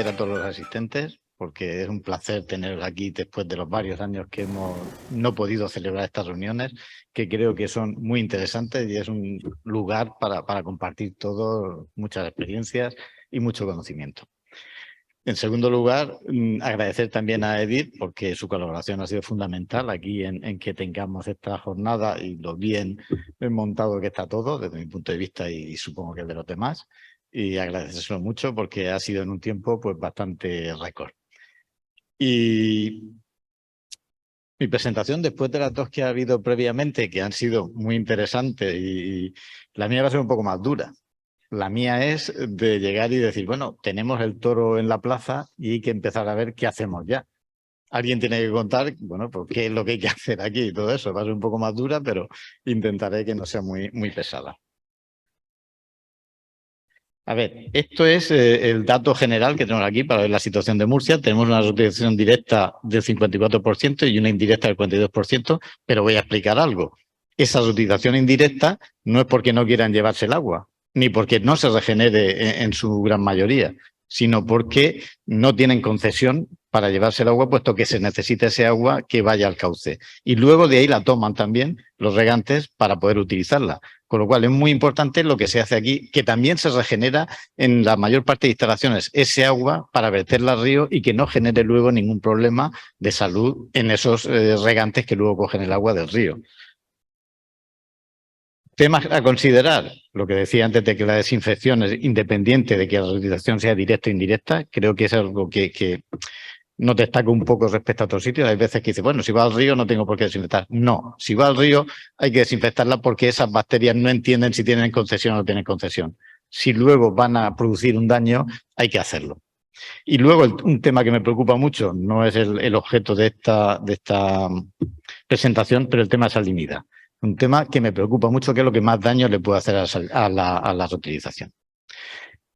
agradecer a todos los asistentes, porque es un placer teneros aquí después de los varios años que hemos no podido celebrar estas reuniones, que creo que son muy interesantes y es un lugar para compartir todo, muchas experiencias y mucho conocimiento. En segundo lugar, agradecer también a Edith, porque su colaboración ha sido fundamental aquí en que tengamos esta jornada y lo bien montado que está todo, desde mi punto de vista y supongo que de los demás. Y agradecérselo mucho porque ha sido en un tiempo pues bastante récord. Y mi presentación, después de las dos que ha habido previamente, que han sido muy interesantes, y la mía va a ser un poco más dura. La mía es de llegar y decir, bueno, tenemos el toro en la plaza y hay que empezar a ver qué hacemos ya. Alguien tiene que contar, bueno, pues qué es lo que hay que hacer aquí y todo eso. Va a ser un poco más dura, pero intentaré que no sea muy pesada. A ver, esto es el dato general que tenemos aquí para ver la situación de Murcia. Tenemos una reutilización directa del 54% y una indirecta del 42%, pero voy a explicar algo. Esa reutilización indirecta no es porque no quieran llevarse el agua, ni porque no se regenere en su gran mayoría, sino porque no tienen concesión para llevarse el agua, puesto que se necesita ese agua que vaya al cauce. Y luego de ahí la toman también los regantes para poder utilizarla. Con lo cual es muy importante lo que se hace aquí, que también se regenera en la mayor parte de instalaciones ese agua para verterla al río y que no genere luego ningún problema de salud en esos regantes que luego cogen el agua del río. Temas a considerar, lo que decía antes de que la desinfección es independiente de que la reutilización sea directa o indirecta, creo que es algo que nos destaca un poco respecto a otros sitios. Hay veces que dice, bueno, si va al río no tengo por qué desinfectar. No, si va al río hay que desinfectarla porque esas bacterias no entienden si tienen concesión o no tienen concesión. Si luego van a producir un daño, hay que hacerlo. Y luego un tema que me preocupa mucho, no es el objeto de esta presentación, pero el tema de salinidad. Un tema que me preocupa mucho, que es lo que más daño le puede hacer a la reutilización.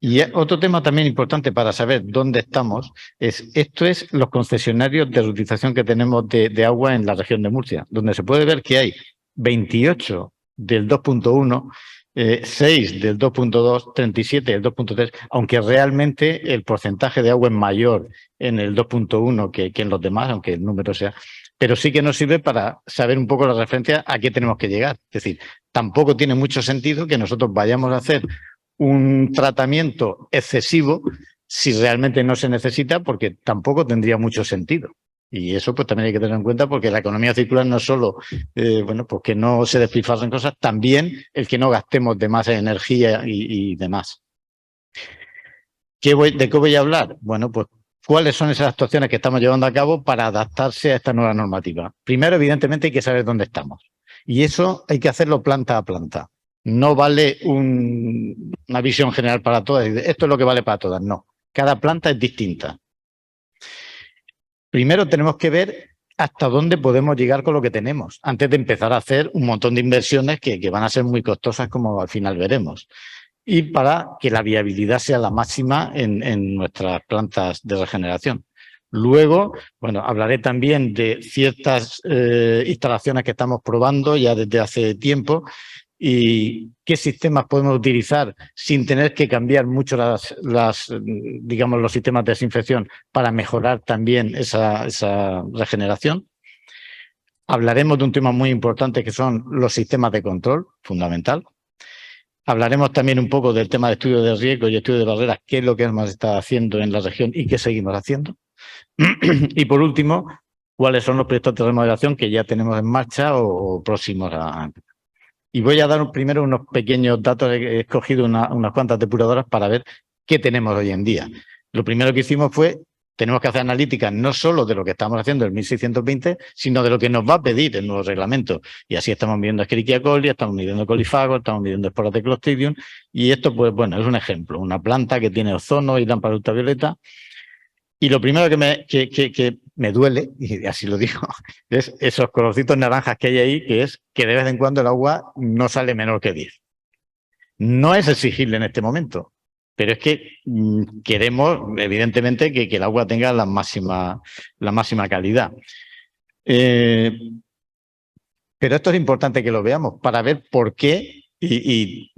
Y otro tema también importante para saber dónde estamos esto es los concesionarios de reutilización que tenemos de agua en la región de Murcia, donde se puede ver que hay 28 del 2.1, 6 del 2.2, 37 del 2.3, aunque realmente el porcentaje de agua es mayor en el 2.1 que en los demás, aunque el número sea, pero sí que nos sirve para saber un poco la referencia a qué tenemos que llegar. Es decir, tampoco tiene mucho sentido que nosotros vayamos a hacer un tratamiento excesivo si realmente no se necesita, porque tampoco tendría mucho sentido. Y eso pues también hay que tener en cuenta, porque la economía circular no es solo, bueno, pues que no se despilfarren cosas, también el que no gastemos de más energía y demás. ¿De qué voy a hablar? Bueno, pues ¿cuáles son esas actuaciones que estamos llevando a cabo para adaptarse a esta nueva normativa? Primero, evidentemente, hay que saber dónde estamos. Y eso hay que hacerlo planta a planta. No vale una visión general para todas. Esto es lo que vale para todas. No. Cada planta es distinta. Primero tenemos que ver hasta dónde podemos llegar con lo que tenemos, antes de empezar a hacer un montón de inversiones que van a ser muy costosas, como al final veremos. Y para que la viabilidad sea la máxima en nuestras plantas de regeneración. Luego, bueno, hablaré también de ciertas instalaciones que estamos probando ya desde hace tiempo y qué sistemas podemos utilizar sin tener que cambiar mucho digamos, los sistemas de desinfección para mejorar también esa regeneración. Hablaremos de un tema muy importante que son los sistemas de control, fundamental. Hablaremos también un poco del tema de estudio de riesgo y estudio de barreras, qué es lo que hemos estado haciendo en la región y qué seguimos haciendo. Y por último, cuáles son los proyectos de remodelación que ya tenemos en marcha o próximos a... Y voy a dar primero unos pequeños datos, he escogido unas cuantas depuradoras para ver qué tenemos hoy en día. Lo primero que hicimos fue, tenemos que hacer analíticas no solo de lo que estamos haciendo en 1620, sino de lo que nos va a pedir el nuevo reglamento. Y así estamos midiendo Escherichia coli, estamos midiendo colifagos, estamos midiendo esporas de Clostridium. Y esto, pues bueno, es un ejemplo. Una planta que tiene ozono y lámpara ultravioleta. Y lo primero que me duele, y así lo digo, es esos colorcitos naranjas que hay ahí, que es que de vez en cuando el agua no sale menor que 10. No es exigible en este momento, pero es que queremos, evidentemente, que el agua tenga la máxima calidad. Pero esto es importante que lo veamos para ver por qué y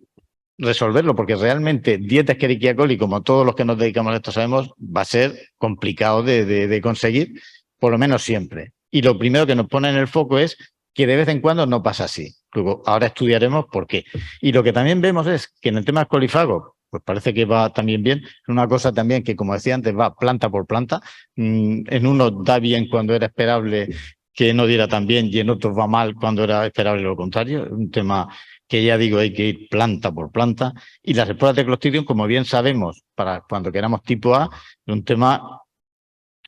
resolverlo, porque realmente dieta Escherichia coli, como todos los que nos dedicamos a esto sabemos, va a ser complicado de conseguir, por lo menos siempre. Y lo primero que nos pone en el foco es que de vez en cuando no pasa así. Luego, ahora estudiaremos por qué. Y lo que también vemos es que en el tema colifagos, pues parece que va también bien. Es una cosa también que, como decía antes, va planta por planta. En uno da bien cuando era esperable que no diera tan bien y en otros va mal cuando era esperable lo contrario. Es un tema que ya digo, hay que ir planta por planta. Y las esporas de Clostridium, como bien sabemos, para cuando queramos tipo A, es un tema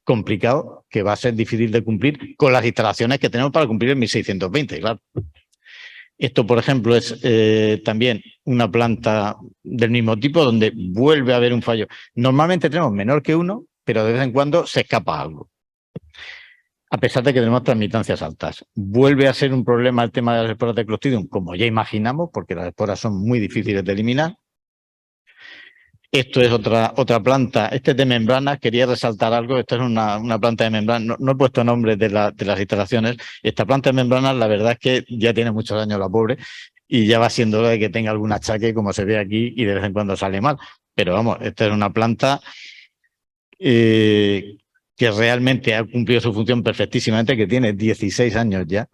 complicado que va a ser difícil de cumplir con las instalaciones que tenemos para cumplir el 1620, claro. Esto, por ejemplo, es también una planta del mismo tipo donde vuelve a haber un fallo. Normalmente tenemos menor que 1, pero de vez en cuando se escapa algo. A pesar de que tenemos transmitancias altas. Vuelve a ser un problema el tema de las esporas de Clostridium, como ya imaginamos, porque las esporas son muy difíciles de eliminar. Esto es otra planta, este es de membranas, quería resaltar algo, esta es una planta de membranas, no he puesto nombres de las instalaciones, esta planta de membranas la verdad es que ya tiene muchos años la pobre y ya va siendo hora de que tenga algún achaque como se ve aquí y de vez en cuando sale mal, pero vamos, esta es una planta que realmente ha cumplido su función perfectísimamente, que tiene 16 años ya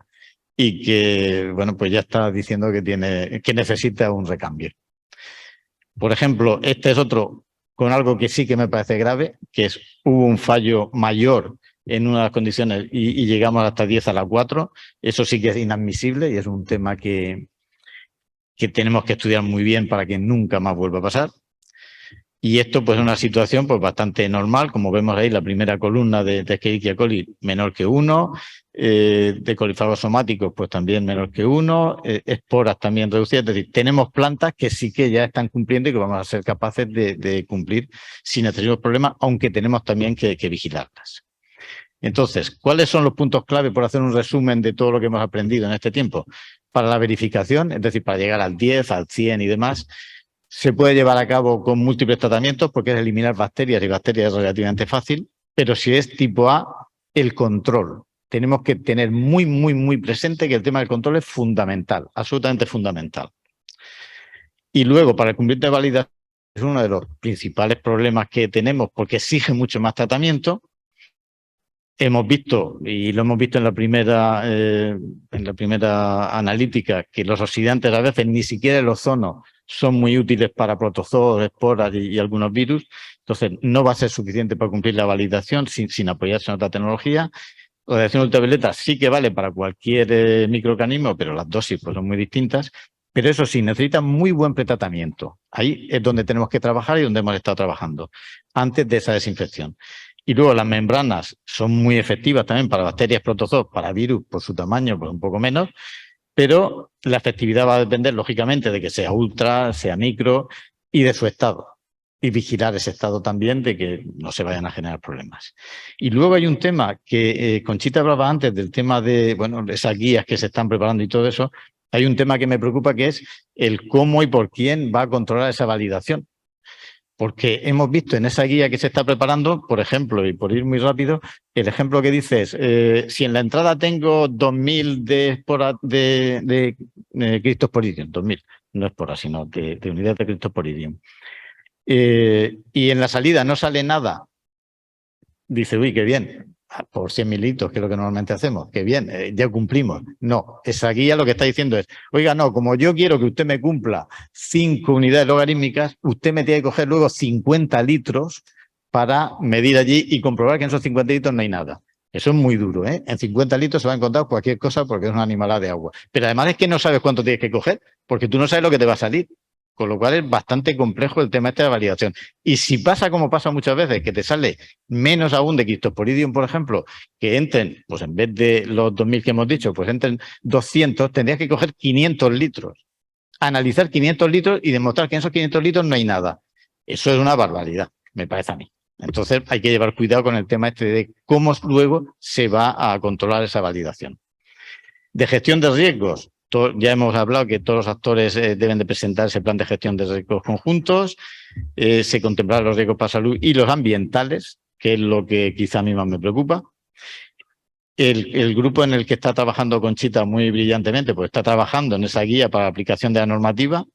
y que, bueno, pues ya está diciendo que necesita un recambio. Por ejemplo, este es otro con algo que sí que me parece grave, que es hubo un fallo mayor en unas condiciones y llegamos hasta 10 a la 4. Eso sí que es inadmisible y es un tema que tenemos que estudiar muy bien para que nunca más vuelva a pasar. Y esto pues es una situación pues bastante normal, como vemos ahí la primera columna de Escherichia coli menor que 1, de colifagos somáticos pues también menor que 1, esporas también reducidas, es decir, tenemos plantas que sí que ya están cumpliendo y que vamos a ser capaces de cumplir sin tener problemas, aunque tenemos también que vigilarlas. Entonces, ¿cuáles son los puntos clave por hacer un resumen de todo lo que hemos aprendido en este tiempo? Para la verificación, es decir, para llegar al 10, al 100 y demás, se puede llevar a cabo con múltiples tratamientos porque es eliminar bacterias y bacterias es relativamente fácil, pero si es tipo A, el control. Tenemos que tener muy, muy, muy presente que el tema del control es fundamental, absolutamente fundamental. Y luego, para el cumplimiento de validación, es uno de los principales problemas que tenemos porque exige mucho más tratamiento. Hemos visto, y lo hemos visto en la primera analítica, que los oxidantes a veces ni siquiera el ozono son muy útiles para protozoos, esporas y algunos virus. Entonces, no va a ser suficiente para cumplir la validación sin apoyarse en otra tecnología. La radiación ultravioleta sí que vale para cualquier microorganismo, pero las dosis pues, son muy distintas. Pero eso sí, necesita muy buen pretratamiento. Ahí es donde tenemos que trabajar y donde hemos estado trabajando antes de esa desinfección. Y luego las membranas son muy efectivas también para bacterias, protozoos, para virus por su tamaño, pues un poco menos, pero la efectividad va a depender, lógicamente, de que sea ultra, sea micro y de su estado. Y vigilar ese estado también de que no se vayan a generar problemas. Y luego hay un tema que Conchita hablaba antes del tema de, bueno, esas guías que se están preparando y todo eso. Hay un tema que me preocupa que es el cómo y por quién va a controlar esa validación. Porque hemos visto en esa guía que se está preparando, por ejemplo, y por ir muy rápido, el ejemplo que dices, si en la entrada tengo 2.000 de Cryptosporidium, 2.000, no esporas, sino de unidades de Cryptosporidium, y en la salida no sale nada, dice, uy, qué bien, por 100 mililitros, que es lo que normalmente hacemos, qué bien, ya cumplimos. No, esa guía lo que está diciendo es, oiga, no, como yo quiero que usted me cumpla 5 unidades logarítmicas, usted me tiene que coger luego 50 litros para medir allí y comprobar que en esos 50 litros no hay nada. Eso es muy duro, ¿eh? En 50 litros se va a encontrar cualquier cosa porque es una animalada de agua. Pero además es que no sabes cuánto tienes que coger, porque tú no sabes lo que te va a salir. Con lo cual es bastante complejo el tema este de la validación. Y si pasa como pasa muchas veces, que te sale menos aún de Cryptosporidium, por ejemplo, que entren, pues en vez de los 2.000 que hemos dicho, pues entren 200, tendrías que coger 500 litros. Analizar 500 litros y demostrar que en esos 500 litros no hay nada. Eso es una barbaridad, me parece a mí. Entonces hay que llevar cuidado con el tema este de cómo luego se va a controlar esa validación. De gestión de riesgos, ya hemos hablado que todos los actores deben de presentar ese plan de gestión de riesgos conjuntos, se contemplarán los riesgos para salud y los ambientales, que es lo que quizá a mí más me preocupa. El grupo en el que está trabajando Conchita muy brillantemente, pues está trabajando en esa guía para la aplicación de la normativa.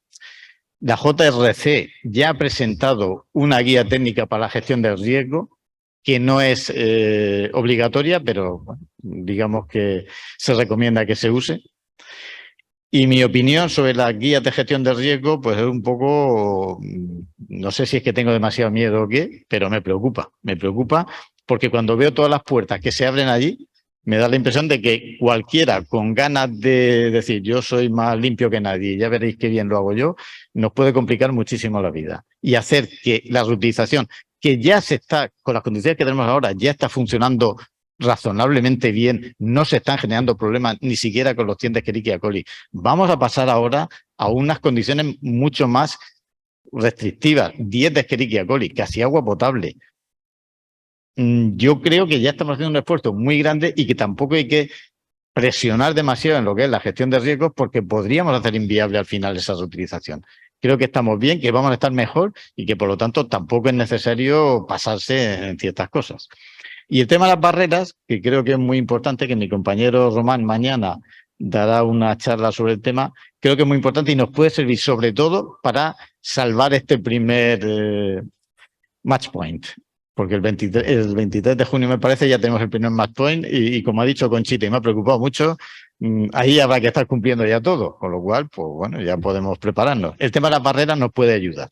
La JRC ya ha presentado una guía técnica para la gestión del riesgo, que no es obligatoria, pero bueno, digamos que se recomienda que se use. Y mi opinión sobre las guías de gestión de riesgo, pues es un poco, no sé si es que tengo demasiado miedo o qué, pero me preocupa porque cuando veo todas las puertas que se abren allí, me da la impresión de que cualquiera con ganas de decir yo soy más limpio que nadie, ya veréis qué bien lo hago yo, nos puede complicar muchísimo la vida y hacer que la reutilización, que ya se está, con las condiciones que tenemos ahora, ya está funcionando razonablemente bien, no se están generando problemas ni siquiera con los 100 de Escherichia coli. Vamos a pasar ahora a unas condiciones mucho más restrictivas, 10 de Escherichia coli, casi agua potable. Yo creo que ya estamos haciendo un esfuerzo muy grande y que tampoco hay que presionar demasiado en lo que es la gestión de riesgos porque podríamos hacer inviable al final esa reutilización. Creo que estamos bien, que vamos a estar mejor y que por lo tanto tampoco es necesario pasarse en ciertas cosas. Y el tema de las barreras, que creo que es muy importante, que mi compañero Román mañana dará una charla sobre el tema, creo que es muy importante y nos puede servir sobre todo para salvar este primer match point. Porque el 23 de junio, me parece, ya tenemos el primer match point y como ha dicho Conchita, y me ha preocupado mucho, ahí habrá que estar cumpliendo ya todo, con lo cual, pues bueno, ya podemos prepararnos. El tema de las barreras nos puede ayudar.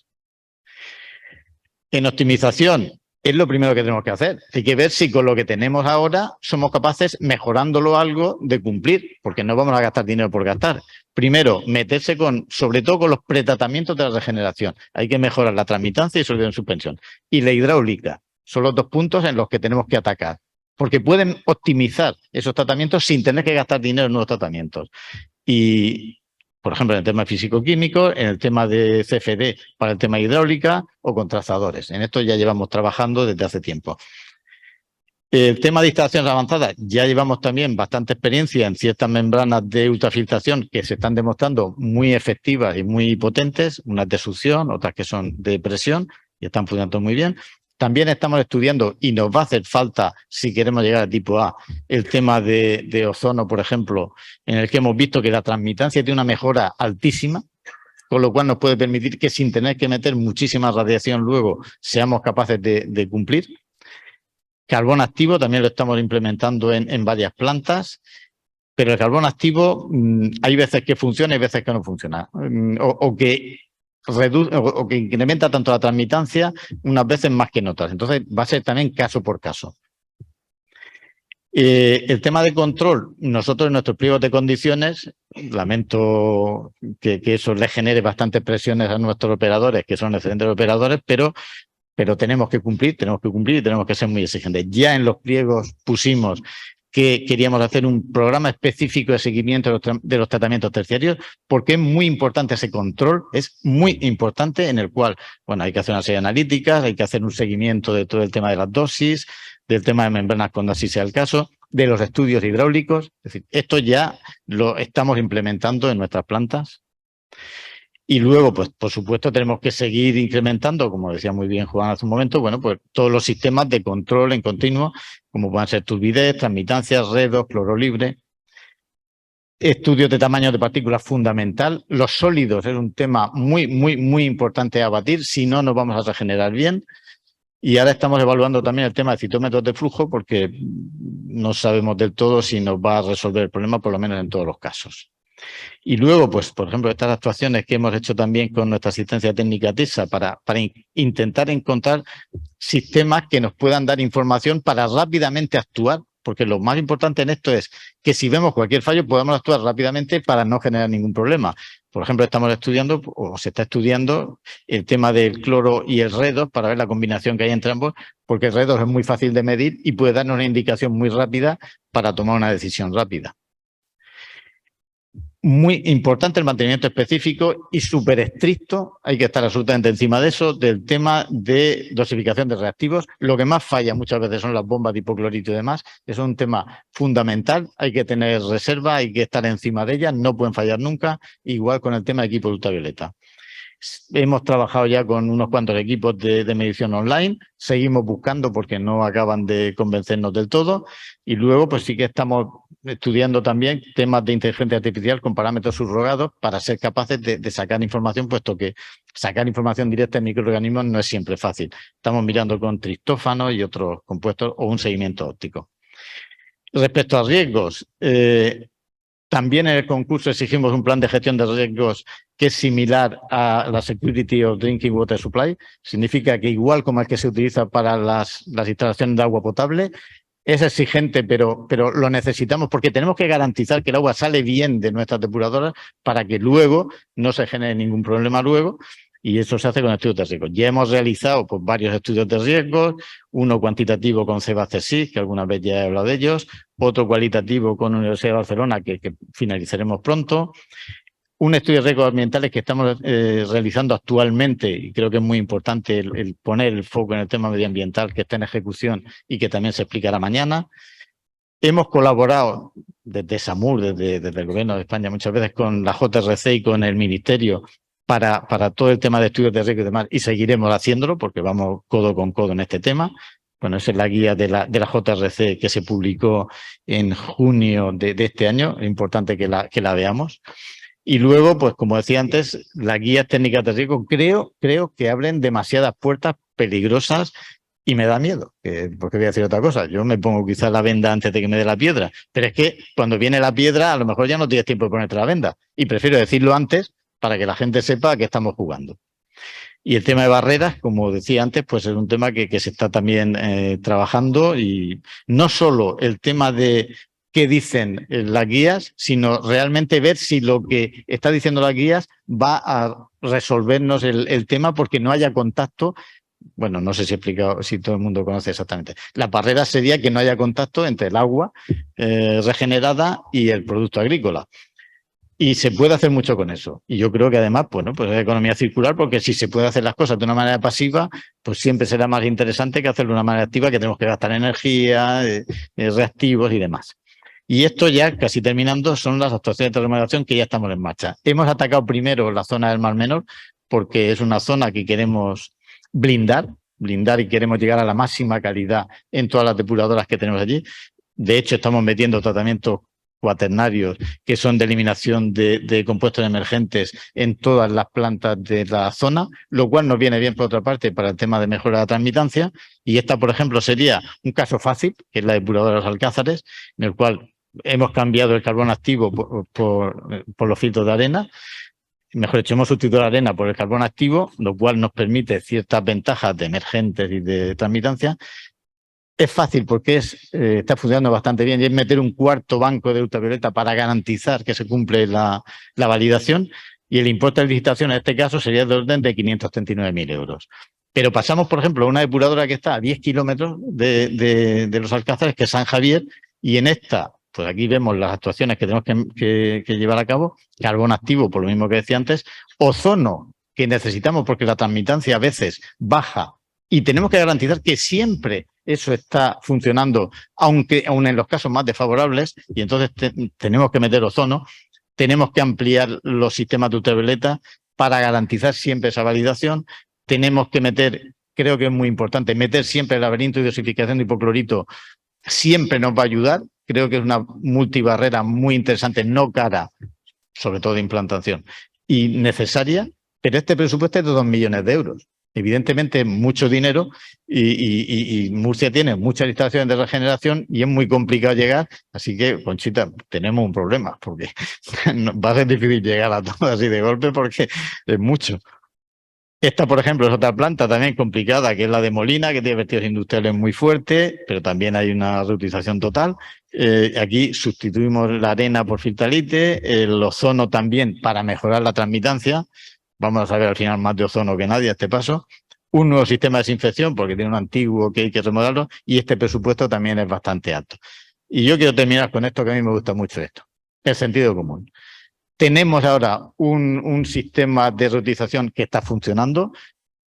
En optimización, es lo primero que tenemos que hacer. Hay que ver si con lo que tenemos ahora somos capaces, mejorándolo algo, de cumplir, porque no vamos a gastar dinero por gastar. Primero, meterse sobre todo con los pretratamientos de la regeneración. Hay que mejorar la transmitancia y solidez en suspensión. Y la hidráulica. Son los 2 puntos en los que tenemos que atacar. Porque pueden optimizar esos tratamientos sin tener que gastar dinero en nuevos tratamientos. Y, por ejemplo, en el tema físico-químico, en el tema de CFD para el tema hidráulica o con trazadores. En esto ya llevamos trabajando desde hace tiempo. El tema de instalaciones avanzadas, ya llevamos también bastante experiencia en ciertas membranas de ultrafiltración que se están demostrando muy efectivas y muy potentes, unas de succión, otras que son de presión y están funcionando muy bien. También estamos estudiando, y nos va a hacer falta, si queremos llegar a tipo A, el tema de ozono, por ejemplo, en el que hemos visto que la transmitancia tiene una mejora altísima, con lo cual nos puede permitir que sin tener que meter muchísima radiación luego seamos capaces de cumplir. Carbón activo también lo estamos implementando en varias plantas, pero el carbón activo hay veces que funciona y veces que no funciona, o que reduce o que incrementa tanto la transmitancia unas veces más que en otras. Entonces va a ser también caso por caso. El tema de control, nosotros en nuestros pliegos de condiciones, lamento que eso les genere bastantes presiones a nuestros operadores, que son excelentes operadores, pero tenemos que cumplir y tenemos que ser muy exigentes. Ya en los pliegos pusimos que queríamos hacer un programa específico de seguimiento de los tratamientos terciarios, porque es muy importante ese control, es muy importante, en el cual, bueno, hay que hacer una serie de analíticas, hay que hacer un seguimiento de todo el tema de las dosis, del tema de membranas cuando así sea el caso, de los estudios hidráulicos. Es decir, esto ya lo estamos implementando en nuestras plantas. Y luego, pues, por supuesto, tenemos que seguir incrementando, como decía muy bien Juan hace un momento, bueno, pues todos los sistemas de control en continuo, como puedan ser turbidez, transmitancias, redos, cloro libre. Estudios de tamaño de partículas fundamental. Los sólidos es un tema muy, muy, muy importante a abatir, si no nos vamos a regenerar bien. Y ahora estamos evaluando también el tema de citómetros de flujo, porque no sabemos del todo si nos va a resolver el problema, por lo menos en todos los casos. Y luego, pues, por ejemplo, estas actuaciones que hemos hecho también con nuestra asistencia técnica TESA para intentar encontrar sistemas que nos puedan dar información para rápidamente actuar, porque lo más importante en esto es que si vemos cualquier fallo podamos actuar rápidamente para no generar ningún problema. Por ejemplo, estamos estudiando, o se está estudiando, el tema del cloro y el redox para ver la combinación que hay entre ambos, porque el redox es muy fácil de medir y puede darnos una indicación muy rápida para tomar una decisión rápida. Muy importante el mantenimiento específico y súper estricto, hay que estar absolutamente encima de eso, del tema de dosificación de reactivos. Lo que más falla muchas veces son las bombas de hipoclorito y demás. Es un tema fundamental, hay que tener reserva, hay que estar encima de ellas, no pueden fallar nunca, igual con el tema de equipo ultravioleta. Hemos trabajado ya con unos cuantos equipos de medición online, seguimos buscando porque no acaban de convencernos del todo, y luego pues sí que estamos estudiando también temas de inteligencia artificial con parámetros subrogados para ser capaces de sacar información, puesto que sacar información directa en microorganismos no es siempre fácil. Estamos mirando con triptófano y otros compuestos o un seguimiento óptico. Respecto a riesgos, también en el concurso exigimos un plan de gestión de riesgos que es similar a la Security of Drinking Water Supply. Significa que igual como el que se utiliza para las instalaciones de agua potable, es exigente, pero lo necesitamos porque tenemos que garantizar que el agua sale bien de nuestras depuradoras para que luego no se genere ningún problema luego. Y eso se hace con estudios de riesgos. Ya hemos realizado pues, varios estudios de riesgos, uno cuantitativo con CEBA-CSIC, que alguna vez ya he hablado de ellos, otro cualitativo con la Universidad de Barcelona, que finalizaremos pronto, un estudio de riesgos ambientales que estamos realizando actualmente, y creo que es muy importante el poner el foco en el tema medioambiental que está en ejecución y que también se explicará mañana. Hemos colaborado desde SAMUR, desde el Gobierno de España, muchas veces con la JRC y con el Ministerio para todo el tema de estudios de riesgo y demás, y seguiremos haciéndolo porque vamos codo con codo en este tema. Bueno, esa es la guía de la JRC que se publicó en junio de este año. Es importante que la veamos. Y luego, pues como decía antes, las guías técnicas de riesgo creo que abren demasiadas puertas peligrosas y me da miedo, porque voy a decir otra cosa. Yo me pongo quizás la venda antes de que me dé la piedra, pero es que cuando viene la piedra a lo mejor ya no tienes tiempo de ponerte la venda y prefiero decirlo antes para que la gente sepa a qué estamos jugando. Y el tema de barreras, como decía antes, pues es un tema que se está también trabajando, y no solo el tema de qué dicen las guías, sino realmente ver si lo que está diciendo las guías va a resolvernos el tema porque no haya contacto. Bueno, no sé si he explicado, si todo el mundo conoce exactamente. La barrera sería que no haya contacto entre el agua regenerada y el producto agrícola. Y se puede hacer mucho con eso. Y yo creo que además, bueno, pues es economía circular, porque si se puede hacer las cosas de una manera pasiva, pues siempre será más interesante que hacerlo de una manera activa, que tenemos que gastar energía, reactivos y demás. Y esto ya, casi terminando, son las actuaciones de remodelación que ya estamos en marcha. Hemos atacado primero la zona del Mar Menor, porque es una zona que queremos blindar y queremos llegar a la máxima calidad en todas las depuradoras que tenemos allí. De hecho, estamos metiendo tratamientos cuaternarios que son de eliminación de compuestos emergentes en todas las plantas de la zona, lo cual nos viene bien por otra parte para el tema de mejora de la transmitancia. Y esta, por ejemplo, sería un caso fácil, que es la depuradora de los Alcázares, en el cual hemos cambiado el carbón activo por los filtros de arena. Mejor dicho, hemos sustituido la arena por el carbón activo, lo cual nos permite ciertas ventajas de emergentes y de transmitancia. Es fácil porque está funcionando bastante bien, y es meter un cuarto banco de ultravioleta para garantizar que se cumple la validación, y el importe de licitación en este caso sería de orden de 539.000 euros. Pero pasamos, por ejemplo, a una depuradora que está a 10 kilómetros de los Alcázares, que es San Javier, y en esta, pues aquí vemos las actuaciones que tenemos que llevar a cabo: carbón activo, por lo mismo que decía antes, ozono, que necesitamos porque la transmitancia a veces baja, y tenemos que garantizar que siempre eso está funcionando, aun en los casos más desfavorables, y entonces tenemos que meter ozono, tenemos que ampliar los sistemas de ultravioleta para garantizar siempre esa validación, tenemos que meter, creo que es muy importante, meter siempre el laberinto de dosificación de hipoclorito, siempre nos va a ayudar. Creo que es una multibarrera muy interesante, no cara, sobre todo de implantación, y necesaria, pero este presupuesto es de 2 millones de euros. Evidentemente es mucho dinero, y Murcia tiene muchas instalaciones de regeneración y es muy complicado llegar, así que, Conchita, tenemos un problema, porque va a ser difícil llegar a todo así de golpe porque es mucho. Esta, por ejemplo, es otra planta también complicada, que es la de Molina, que tiene vertidos industriales muy fuertes, pero también hay una reutilización total. Aquí sustituimos la arena por filtralite, el ozono también para mejorar la transmitancia. Vamos a saber al final más de ozono que nadie a este paso. Un nuevo sistema de desinfección, porque tiene un antiguo que hay que remodelarlo, y este presupuesto también es bastante alto. Y yo quiero terminar con esto, que a mí me gusta mucho esto: el sentido común. Tenemos ahora un sistema de reutilización que está funcionando.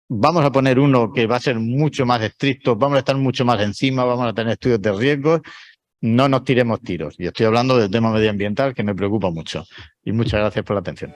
Vamos a poner uno que va a ser mucho más estricto, vamos a estar mucho más encima, vamos a tener estudios de riesgos. No nos tiremos tiros. Y estoy hablando del tema medioambiental, que me preocupa mucho. Y muchas gracias por la atención.